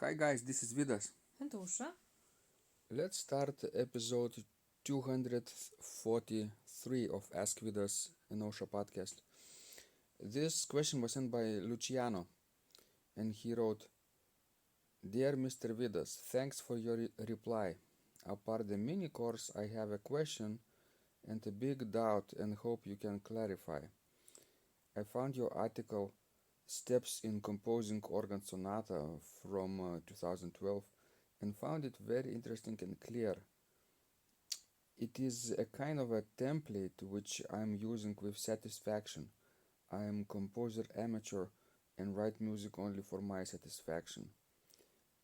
Hi guys, this is Vidas. And Dupre. Let's start episode 243 of Ask Vidas and Osha podcast. This question was sent by Luciano and he wrote, Dear Mr. Vidas, thanks for your reply. Apart the mini course, I have a question and a big doubt and hope you can clarify. I found your article Steps in Composing Organ Sonata from 2012 and found it very interesting and clear. It is a kind of a template which I'm using with satisfaction. I am composer amateur and write music only for my satisfaction.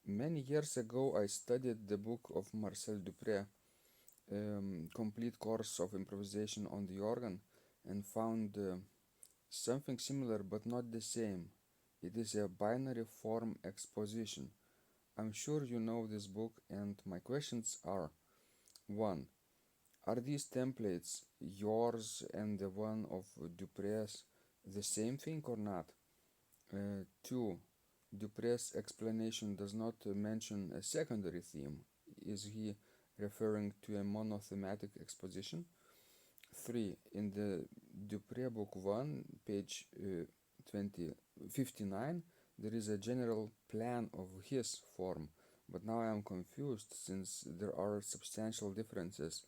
Many years ago I studied the book of Marcel Dupre, complete course of improvisation on the organ, and found something similar but not the same. It is a binary form exposition. I'm sure you know this book and my questions are 1. Are these templates, yours and the one of Dupre's, the same thing or not? 2. Dupre's explanation does not mention a secondary theme. Is he referring to a monothematic exposition? 3. In the Dupre book 1, page 59, there is a general plan of his form, but now I am confused since there are substantial differences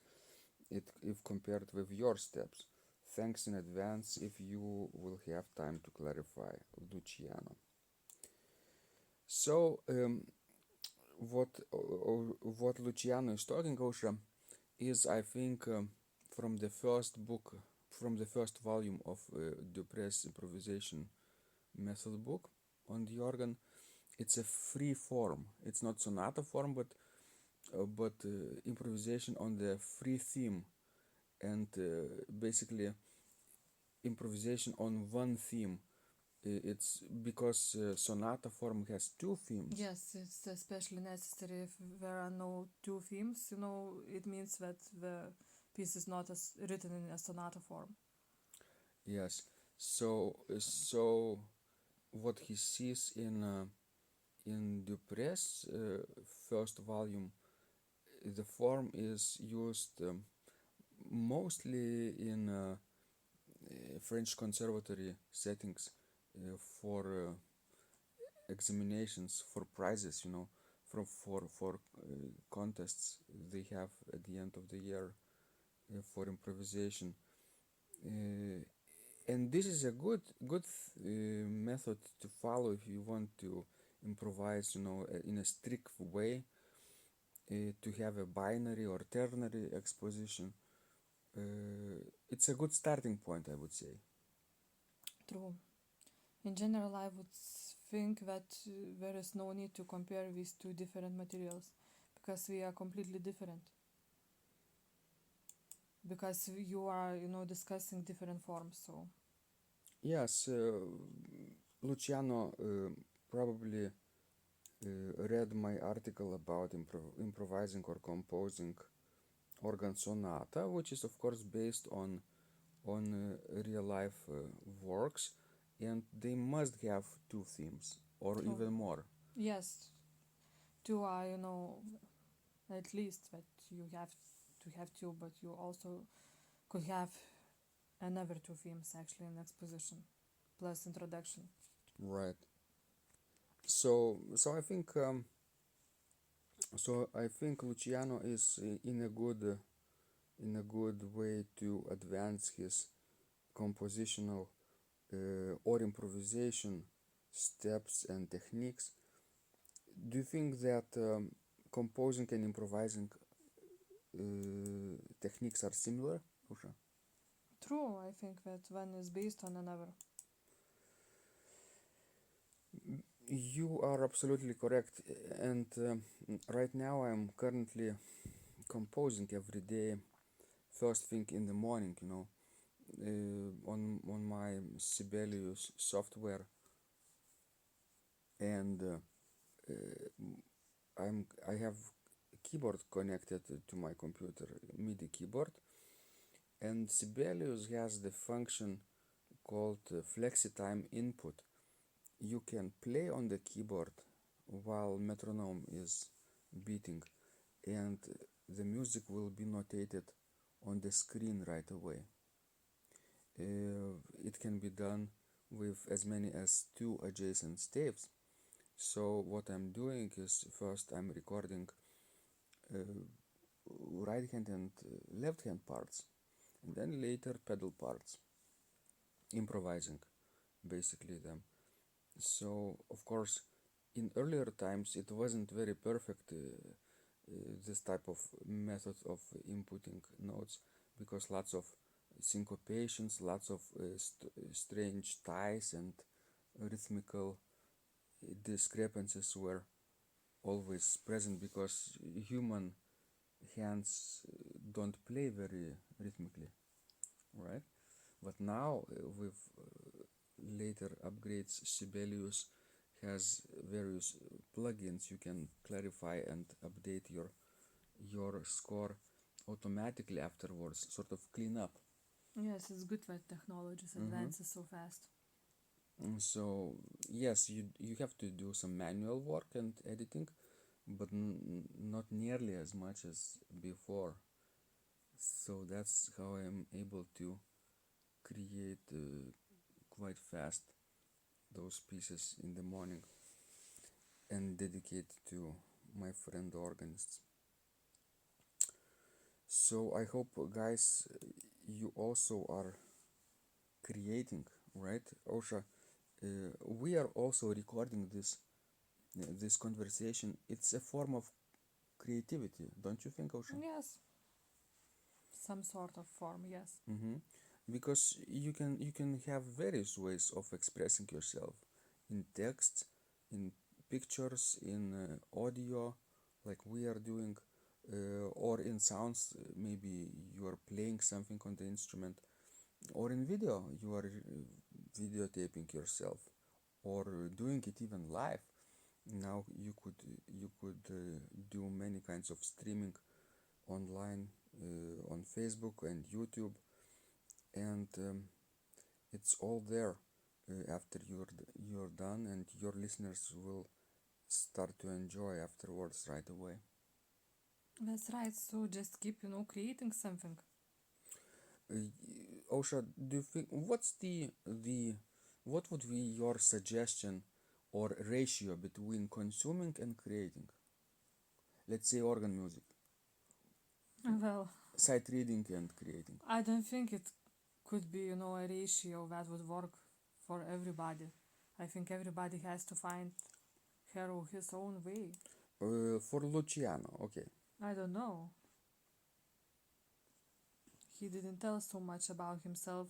if compared with your steps. Thanks in advance if you will have time to clarify, Luciano. So, what Luciano is talking, Osha, is I think from the first book, from the first volume of Dupre's improvisation method book on the organ. It's a free form. It's not sonata form, but improvisation on the free theme, and basically improvisation on one theme. It's because sonata form has two themes. Yes, it's especially necessary if there are no two themes. It means that the piece is not written in a sonata form. Yes. So what he sees in Dupre's first volume, the form is used mostly in French conservatory settings for examinations, for prizes, for contests they have at the end of the year for improvisation. And this is a good method to follow if you want to improvise, in a strict way, to have a binary or ternary exposition. It's a good starting point, I would say. True. In general, I would think that there is no need to compare these two different materials because we are completely different. Because you are, discussing different forms, so. Yes, Luciano probably read my article about improvising or composing organ sonata, which is of course based on real life works, and they must have two themes or True. even more. Yes, two are, at least that you have to have two, but you also could have another two themes actually in exposition plus introduction. Right. So I think Luciano is in a good way to advance his compositional or improvisation steps and techniques. Do you think that composing and improvising techniques are similar, Usha? True, I think that one is based on another. You are absolutely correct, and right now I'm currently composing every day, first thing in the morning, on my Sibelius software, and I have a keyboard connected to my computer, MIDI keyboard, and Sibelius has the function called FlexiTime input. You can play on the keyboard while metronome is beating, and the music will be notated on the screen right away. It can be done with as many as 2 adjacent steps. So what I'm doing is, first I'm recording right hand and left hand parts, and then later pedal parts, improvising basically them. So of course in earlier times it wasn't very perfect, this type of method of inputting notes, because lots of syncopations, lots of strange ties and rhythmical discrepancies were always present, because human hands don't play very rhythmically, right? But now with later upgrades, Sibelius has various plugins. You can clarify and update your score automatically afterwards, sort of clean up. Yes, it's good that technology advances so fast. So yes, you have to do some manual work and editing, but not nearly as much as before. So that's how I'm able to create quite fast those pieces in the morning and dedicate to my friend organists. So I hope, guys, you also are creating, right? Osha, we are also recording this conversation. It's a form of creativity, don't you think, Osha? Yes, some sort of form, yes. Because you can have various ways of expressing yourself, in text, in pictures, in audio, like we are doing, or in sounds. Maybe you are playing something on the instrument, or in video, you are videotaping yourself, or doing it even live. Now you could do many kinds of streaming online, on Facebook and YouTube, and it's all there after you're done, and your listeners will start to enjoy afterwards right away. That's right, so just keep, creating something. Osha, do you think, what would be your suggestion or ratio between consuming and creating? Let's say organ music, Well, sight reading and creating. I don't think it could be, a ratio that would work for everybody. I think everybody has to find her or his own way. For Luciano, okay. I don't know. He didn't tell so much about himself,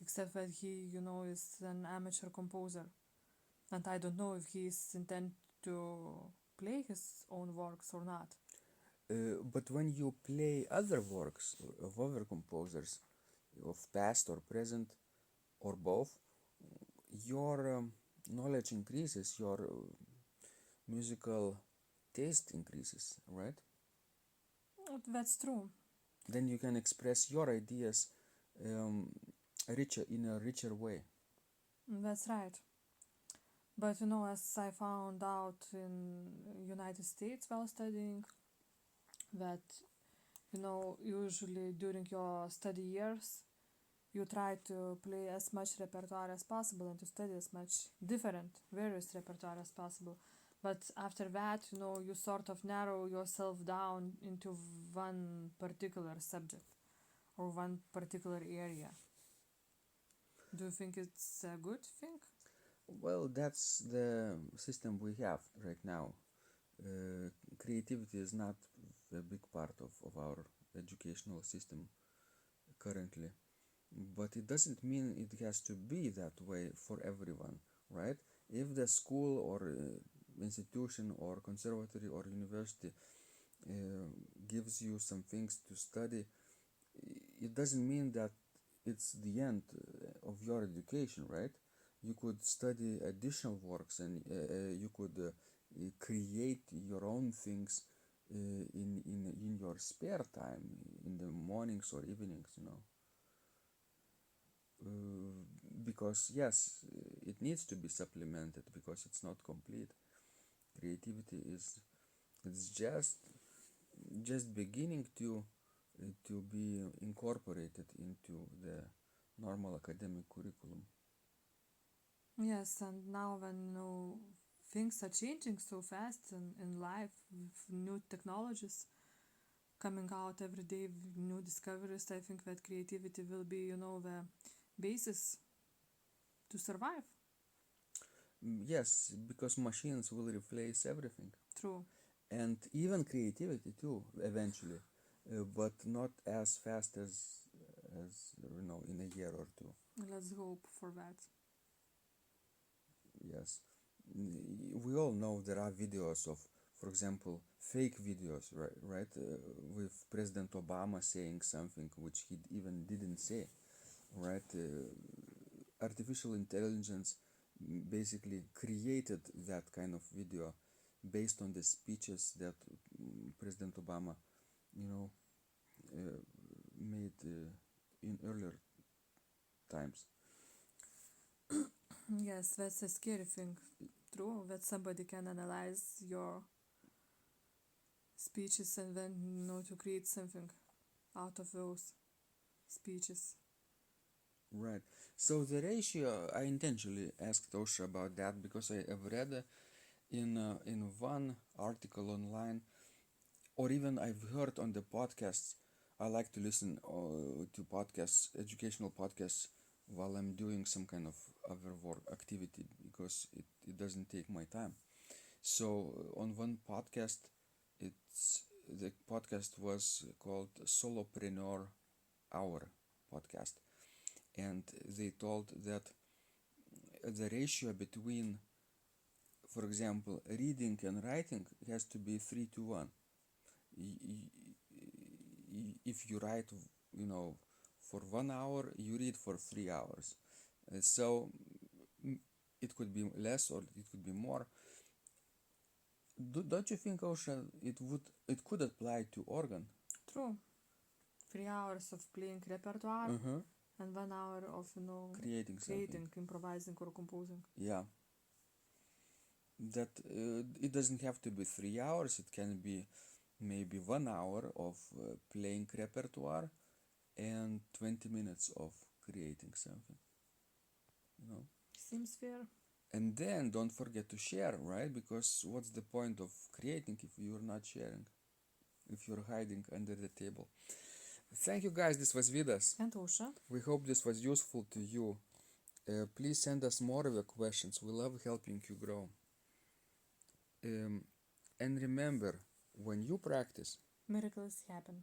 except that he, is an amateur composer. And I don't know if he's intent to play his own works or not. But when you play other works of other composers, of past or present or both, your knowledge increases, your musical taste increases, right? That's true. Then you can express your ideas um, in a richer way. That's right. But as I found out in United States while studying, that usually during your study years you try to play as much repertoire as possible and to study as much different various repertoire as possible, but after that you sort of narrow yourself down into one particular subject or one particular area. Do you think it's a good thing? Well, that's the system we have right now. Creativity is not a big part of our educational system currently, but it doesn't mean it has to be that way for everyone, right? If the school or institution or conservatory or university gives you some things to study, it doesn't mean that it's the end of your education, right? You could study additional works, and you could create your own things in your spare time, in the mornings or evenings. because yes, it needs to be supplemented because it's not complete. Creativity is it's just beginning to be incorporated into the normal academic curriculum. Yes, and now when things are changing so fast in life with new technologies coming out every day, with new discoveries, I think that creativity will be, the basis to survive. Yes, because machines will replace everything. True. And even creativity too, eventually, but not as fast as in a year or two. Let's hope for that. Yes, we all know there are videos of, for example, fake videos, right, with President Obama saying something which he even didn't say, right? Artificial intelligence basically created that kind of video based on the speeches that President Obama, you know, made in earlier times. Yes, that's a scary thing. True, that somebody can analyze your speeches and then to create something out of those speeches. Right. So the ratio, I intentionally asked Osha about that because I have read in one article online, or even I've heard on the podcasts. I like to listen to podcasts, educational podcasts, while I'm doing some kind of other work activity because it doesn't take my time. So on one podcast, the podcast was called Solopreneur Hour podcast, and they told that the ratio between, for example, reading and writing has to be 3-1. If you write, for 1 hour, you read for 3 hours. So it could be less or it could be more. Don't you think, Osha, it could apply to organ? True. 3 hours of playing repertoire and 1 hour of Creating, improvising or composing. Yeah. That it doesn't have to be 3 hours. It can be maybe 1 hour of playing repertoire and 20 minutes of creating something. Seems fair. And then don't forget to share, right? Because what's the point of creating if you're not sharing? If you're hiding under the table. Thank you guys, this was Vidas. And Osha. We hope this was useful to you. Please send us more of your questions. We love helping you grow. And remember, when you practice, Miracles happen.